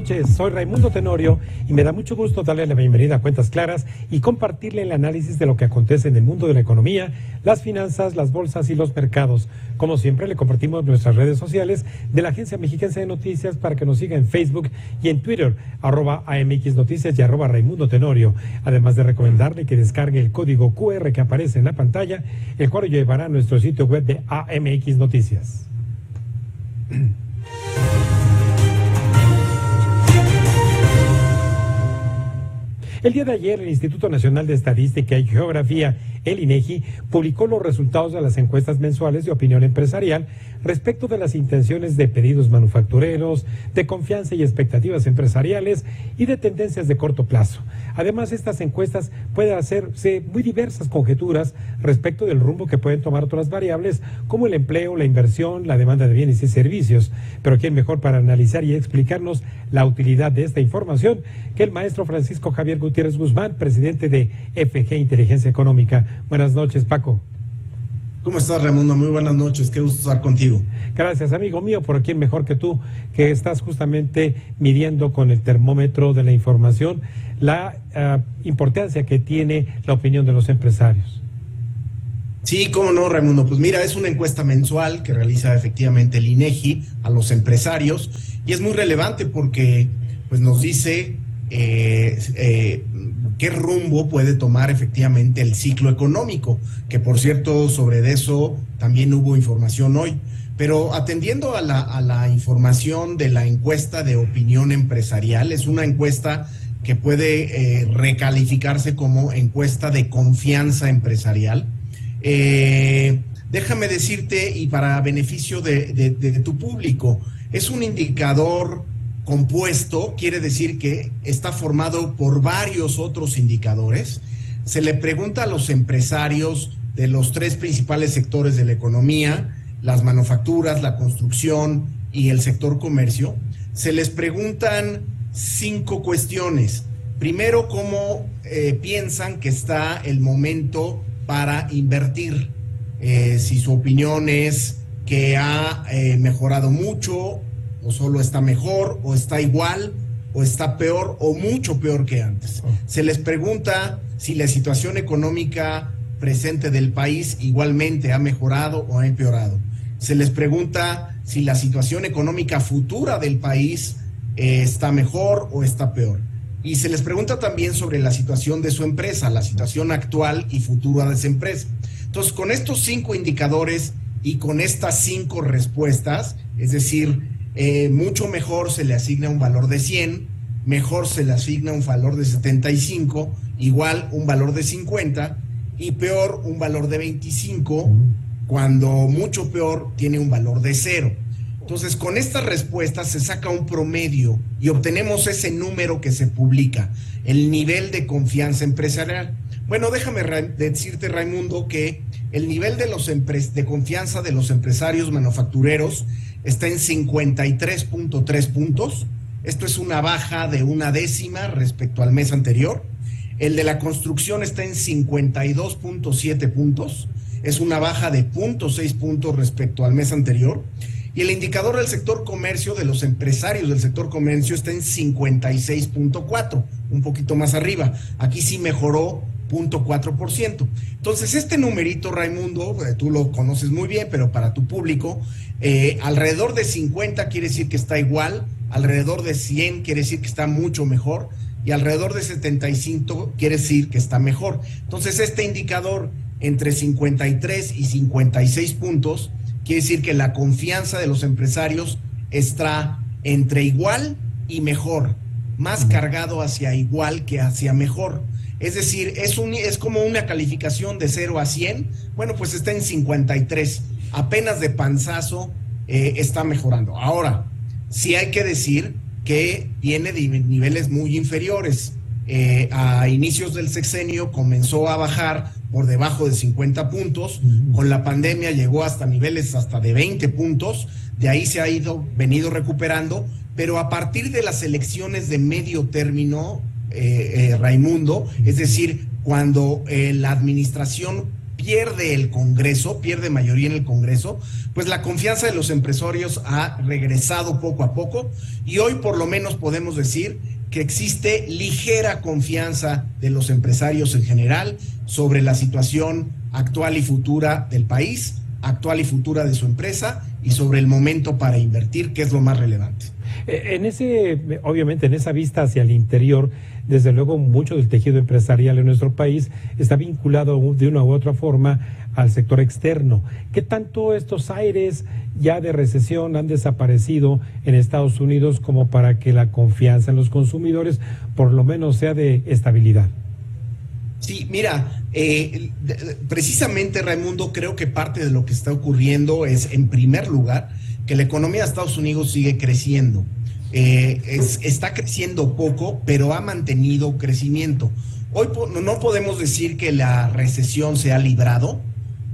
noches, soy Raimundo Tenorio y me da mucho gusto darle la bienvenida a Cuentas Claras y compartirle el análisis de lo que acontece en el mundo de la economía, las finanzas, las bolsas y los mercados. Como siempre, le compartimos nuestras redes sociales de la Agencia Mexiquense de Noticias para que nos siga en Facebook y en Twitter, @AMX Noticias y @Raimundo Tenorio. Además de recomendarle que descargue el código QR que aparece en la pantalla, el cual lo llevará a nuestro sitio web de AMX Noticias. El día de ayer, el Instituto Nacional de Estadística y Geografía, el INEGI, publicó los resultados de las encuestas mensuales de opinión empresarial respecto de las intenciones de pedidos manufactureros, de confianza y expectativas empresariales y de tendencias de corto plazo. Además, estas encuestas pueden hacerse muy diversas conjeturas respecto del rumbo que pueden tomar otras variables como el empleo, la inversión, la demanda de bienes y servicios. Pero ¿quién mejor para analizar y explicarnos la utilidad de esta información que el maestro Francisco Javier Gutiérrez Guzmán, presidente de FG Inteligencia Económica? Buenas noches, Paco. ¿Cómo estás, Raimundo? Muy buenas noches, qué gusto estar contigo. Gracias, amigo mío, por quién mejor que tú, que estás justamente midiendo con el termómetro de la información la importancia que tiene la opinión de los empresarios. Sí, cómo no, Raimundo. Pues mira, es una encuesta mensual que realiza efectivamente el INEGI a los empresarios y es muy relevante porque pues nos dice qué rumbo puede tomar efectivamente el ciclo económico, que por cierto sobre eso también hubo información hoy. Pero atendiendo a la información de la encuesta de opinión empresarial, es una encuesta que puede recalificarse como encuesta de confianza empresarial. Déjame decirte, y para beneficio de tu público, es un indicador compuesto, quiere decir que está formado por varios otros indicadores. Se le pregunta a los empresarios de los tres principales sectores de la economía, las manufacturas, la construcción y el sector comercio. Se les preguntan 5 cuestiones. Primero, ¿cómo piensan que está el momento para invertir? Si su opinión es que ha mejorado mucho, o solo está mejor, o está igual, o está peor, o mucho peor que antes. Se les pregunta si la situación económica presente del país igualmente ha mejorado o ha empeorado. Se les pregunta si la situación económica futura del país está mejor o está peor. Y se les pregunta también sobre la situación de su empresa, la situación actual y futura de esa empresa. Entonces, con estos 5 indicadores y con estas 5 respuestas, es decir, mucho mejor se le asigna un valor de 100, mejor se le asigna un valor de 75, igual un valor de 50 y peor un valor de 25, cuando mucho peor tiene un valor de 0. Entonces, con estas respuestas se saca un promedio y obtenemos ese número que se publica, el nivel de confianza empresarial. Bueno, déjame decirte, Raimundo, que el nivel de confianza de los empresarios manufactureros está en 53.3 puntos. Esto es una baja de 1/10 respecto al mes anterior. El de la construcción está en 52.7 puntos. Es una baja de 0.6 puntos respecto al mes anterior. Y el indicador del sector comercio, de los empresarios del sector comercio, está en 56.4, un poquito más arriba. Aquí sí mejoró 0.4%. Entonces, este numerito, Raimundo, tú lo conoces muy bien, pero para tu público, alrededor de 50 quiere decir que está igual, alrededor de 100 quiere decir que está mucho mejor, y alrededor de 75 quiere decir que está mejor. Entonces, este indicador entre 53 y 56 puntos quiere decir que la confianza de los empresarios está entre igual y mejor, más cargado hacia igual que hacia mejor. Es decir, es como una calificación de 0 a 100, bueno, pues está en 53, apenas de panzazo está mejorando. Ahora, sí hay que decir que viene de niveles muy inferiores. A inicios del sexenio comenzó a bajar por debajo de 50 puntos, con la pandemia llegó hasta niveles hasta de 20 puntos, de ahí se ha venido recuperando, pero a partir de las elecciones de medio término, Raimundo, es decir, cuando la administración pierde el Congreso, pierde mayoría en el Congreso, pues la confianza de los empresarios ha regresado poco a poco y hoy por lo menos podemos decir que existe ligera confianza de los empresarios en general sobre la situación actual y futura del país, actual y futura de su empresa y sobre el momento para invertir, que es lo más relevante. Obviamente, en esa vista hacia el interior, desde luego mucho del tejido empresarial en nuestro país está vinculado de una u otra forma al sector externo. ¿Qué tanto estos aires ya de recesión han desaparecido en Estados Unidos como para que la confianza en los consumidores por lo menos sea de estabilidad? Sí, mira, precisamente, Raimundo, creo que parte de lo que está ocurriendo es, en primer lugar, que la economía de Estados Unidos sigue creciendo. Está creciendo poco, pero ha mantenido crecimiento. Hoy no podemos decir que la recesión se ha librado,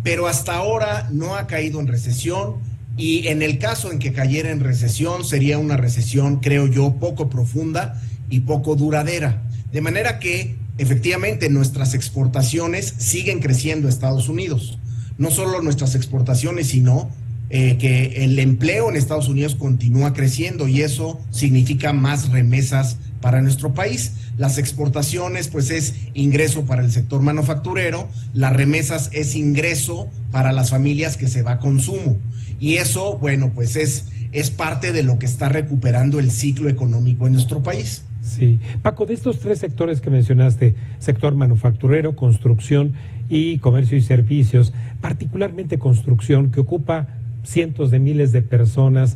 pero hasta ahora no ha caído en recesión y en el caso en que cayera en recesión sería una recesión, creo yo, poco profunda y poco duradera. De manera que efectivamente nuestras exportaciones siguen creciendo a Estados Unidos. No solo nuestras exportaciones, sino que el empleo en Estados Unidos continúa creciendo y eso significa más remesas para nuestro país. Las exportaciones pues es ingreso para el sector manufacturero, las remesas es ingreso para las familias que se va a consumo y eso, bueno, pues es parte de lo que está recuperando el ciclo económico en nuestro país. Sí. Paco, de estos tres sectores que mencionaste, sector manufacturero, construcción y comercio y servicios, particularmente construcción, que ocupa cientos de miles de personas,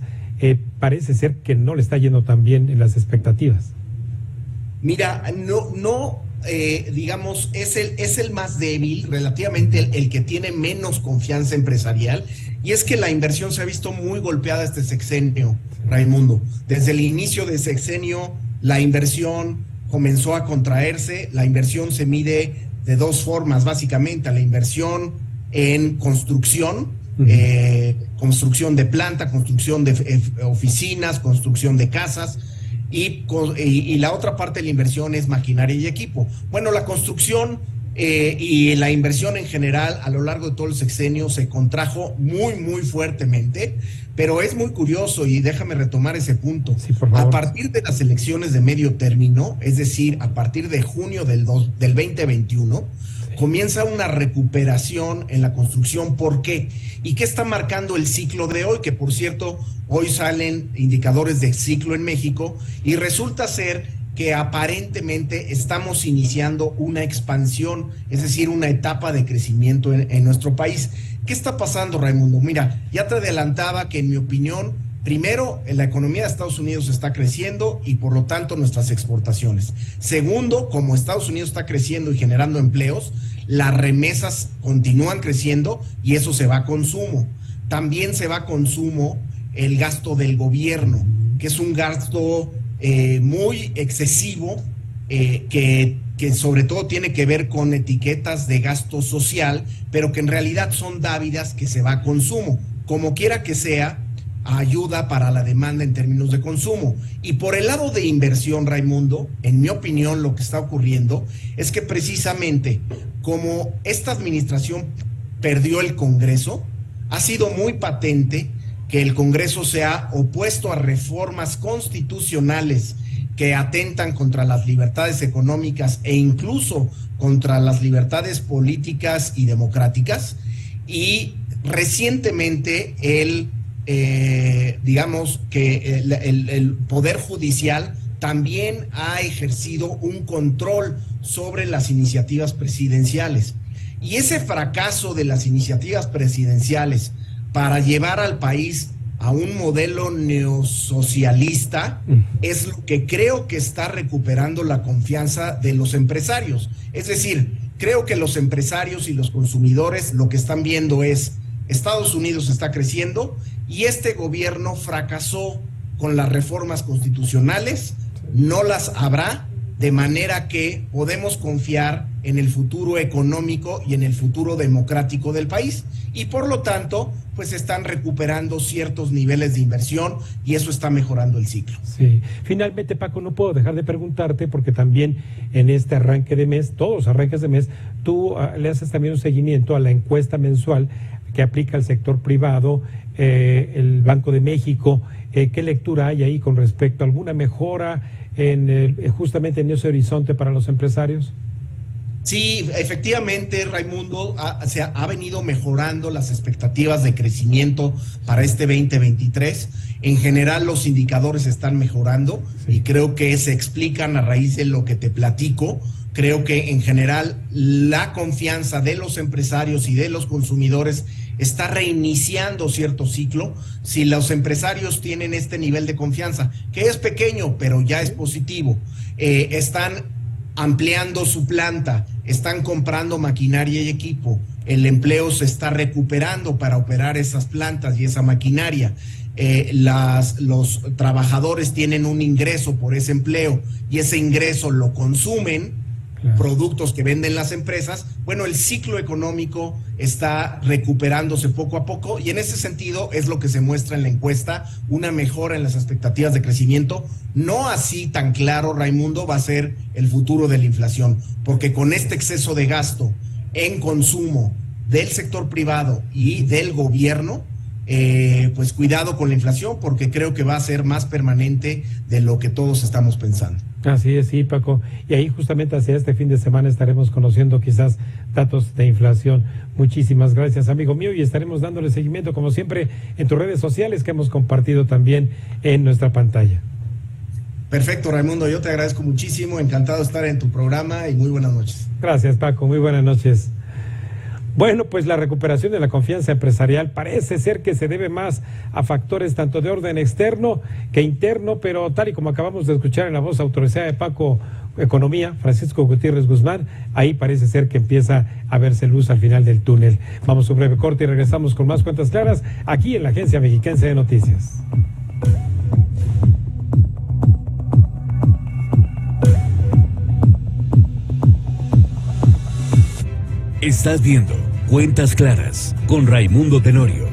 parece ser que no le está yendo tan bien en las expectativas. Mira, digamos, es el más débil, relativamente el que tiene menos confianza empresarial, y es que la inversión se ha visto muy golpeada este sexenio, Raimundo. Desde el inicio del sexenio, la inversión comenzó a contraerse. La inversión se mide de dos formas, básicamente, la inversión en construcción, construcción de planta, construcción de oficinas, construcción de casas, y la otra parte de la inversión es maquinaria y equipo. Bueno, la construcción y la inversión en general a lo largo de todo el sexenio se contrajo muy, muy fuertemente, pero es muy curioso y déjame retomar ese punto. Sí, por favor. A partir de las elecciones de medio término, es decir, a partir de junio del 2021, comienza una recuperación en la construcción. ¿Por qué? ¿Y qué está marcando el ciclo de hoy? Que por cierto, hoy salen indicadores de ciclo en México y resulta ser que aparentemente estamos iniciando una expansión, es decir, una etapa de crecimiento en nuestro país. ¿Qué está pasando, Raimundo? Mira, ya te adelantaba que en mi opinión, primero, la economía de Estados Unidos está creciendo y por lo tanto nuestras exportaciones. Segundo, como Estados Unidos está creciendo y generando empleos, las remesas continúan creciendo y eso se va a consumo. También se va a consumo el gasto del gobierno, que es un gasto muy excesivo, que sobre todo tiene que ver con etiquetas de gasto social, pero que en realidad son dádivas que se va a consumo. Como quiera que sea, ayuda para la demanda en términos de consumo. Y por el lado de inversión, Raimundo, en mi opinión lo que está ocurriendo es que precisamente como esta administración perdió el Congreso, ha sido muy patente que el Congreso se ha opuesto a reformas constitucionales que atentan contra las libertades económicas e incluso contra las libertades políticas y democráticas. Y recientemente digamos que el Poder Judicial también ha ejercido un control sobre las iniciativas presidenciales. Y ese fracaso de las iniciativas presidenciales para llevar al país a un modelo neosocialista es lo que creo que está recuperando la confianza de los empresarios. Es decir, creo que los empresarios y los consumidores lo que están viendo es Estados Unidos está creciendo y este gobierno fracasó con las reformas constitucionales, no las habrá de manera que podemos confiar en el futuro económico y en el futuro democrático del país. Y por lo tanto, pues están recuperando ciertos niveles de inversión y eso está mejorando el ciclo. Sí. Finalmente, Paco, no puedo dejar de preguntarte, porque también en este arranque de mes, todos los arranques de mes, tú le haces también un seguimiento a la encuesta mensual que aplica el sector privado, el Banco de México. ¿Qué lectura hay ahí con respecto a alguna mejora justamente en ese horizonte para los empresarios? Sí, efectivamente, Raimundo, se ha venido mejorando las expectativas de crecimiento para este 2023. En general, los indicadores están mejorando, sí, y creo que se explican a raíz de lo que te platico. Creo que en general la confianza de los empresarios y de los consumidores está reiniciando cierto ciclo. Si los empresarios tienen este nivel de confianza, que es pequeño, pero ya es positivo, están ampliando su planta, están comprando maquinaria y equipo, el empleo se está recuperando para operar esas plantas y esa maquinaria, los trabajadores tienen un ingreso por ese empleo y ese ingreso lo consumen, claro, productos que venden las empresas. Bueno, el ciclo económico está recuperándose poco a poco y en ese sentido es lo que se muestra en la encuesta, una mejora en las expectativas de crecimiento. No así tan claro, Raimundo, va a ser el futuro de la inflación, porque con este exceso de gasto en consumo del sector privado y del gobierno, pues cuidado con la inflación, porque creo que va a ser más permanente de lo que todos estamos pensando. Así es, sí, Paco. Y ahí justamente hacia este fin de semana estaremos conociendo quizás datos de inflación. Muchísimas gracias, amigo mío, y estaremos dándole seguimiento, como siempre, en tus redes sociales que hemos compartido también en nuestra pantalla. Perfecto, Raimundo, yo te agradezco muchísimo, encantado de estar en tu programa y muy buenas noches. Gracias, Paco, muy buenas noches. Bueno, pues la recuperación de la confianza empresarial parece ser que se debe más a factores tanto de orden externo que interno, pero tal y como acabamos de escuchar en la voz autorizada de Paco Economía, Francisco Gutiérrez Guzmán, ahí parece ser que empieza a verse luz al final del túnel. Vamos a un breve corte y regresamos con más Cuentas Claras aquí en la Agencia Mexiquense de Noticias. Estás viendo Cuentas Claras con Raimundo Tenorio.